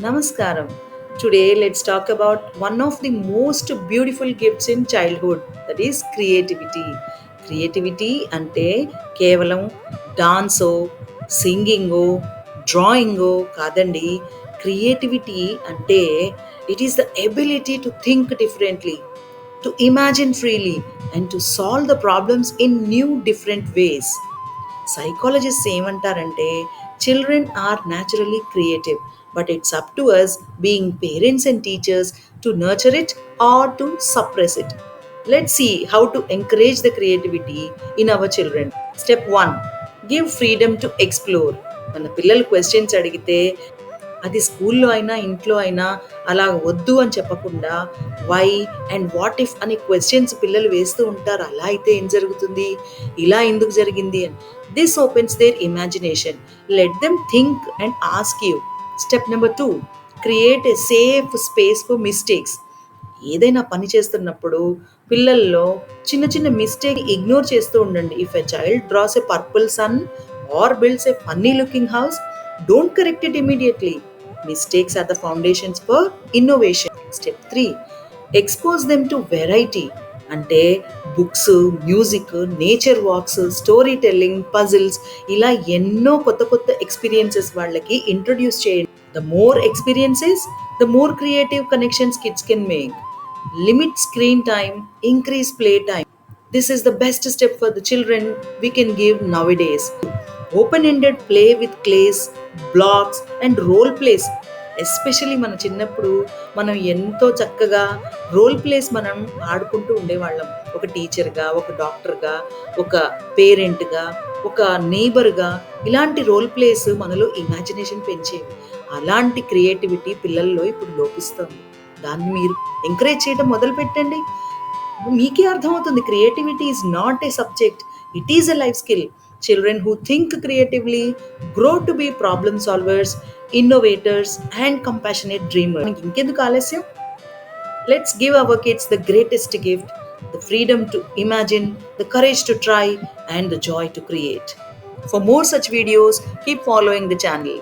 Namaskaram. Today, let's talk about one of the most beautiful gifts in childhood, that is creativity. Creativity అంటే కేవలం డాన్సో, సింగింగో, డ్రాయింగో కాదండి. Creativity అంటే it is the ability to think differently, to imagine freely, and to solve the problems in new different ways. Psychologist ఏమంటారంటే children are naturally creative, but it's up to us being parents and teachers to nurture it or to suppress it. Let's see how to encourage the creativity in our children. Step 1, give freedom to explore. మన పిల్లలు questions అడిగితే అది స్కూల్లో అయినా ఇంట్లో అయినా అలా వద్దు అని చెప్పకుండా వై అండ్ వాట్ ఇఫ్ అని క్వశ్చన్స్ పిల్లలు వేస్తూ ఉంటారు. అలా అయితే ఏం జరుగుతుంది, ఇలా ఎందుకు జరిగింది అని. This opens there imagination. Let them think and ask you. Step number 2, create a safe space for mistakes. ఏదైనా పని చేస్తున్నప్పుడు పిల్లల్లో చిన్న చిన్న మిస్టేక్ ఇగ్నోర్ చేస్తూ ఉండండి. If a child draws a purple sun or builds a funny looking house, don't correct it immediately. Mistakes are the foundations for innovation. Step 3, expose them to variety. అంటే books, music, nature walks, story telling, puzzles, ఇలా ఎన్నో కొత్త కొత్త experiences వాళ్ళకి introduce చేయండి. The more experiences, the more creative connections kids can make. Limit screen time, increase play time. This is the best step for the children we can give nowadays. Open-ended play with clays, blocks and role plays. Especially మన చిన్నప్పుడు మనం ఎంతో చక్కగా role plays మనం ఆడుకుంటూ ఉండేవాళ్ళం. ఒక టీచర్గా, ఒక డాక్టర్గా, ఒక పేరెంట్గా, ఒక నేబర్గా, ఇలాంటి రోల్ ప్లేస్ మనలో ఇమాజినేషన్ పెంచేవి. అలాంటి క్రియేటివిటీ పిల్లల్లో ఇప్పుడు లోపిస్తుంది. దాన్ని మీరు ఎంకరేజ్ చేయడం మొదలు పెట్టండి. మీకే అర్థమవుతుంది, creativity is not a subject, it is a life skill. Children who think creatively grow to be problem solvers, innovators and compassionate dreamer. ఇంకెందుకు ఆలస్యం? Let's give our kids the greatest gift, the freedom to imagine, the courage to try, and the joy to create. For more such videos, keep following the channel.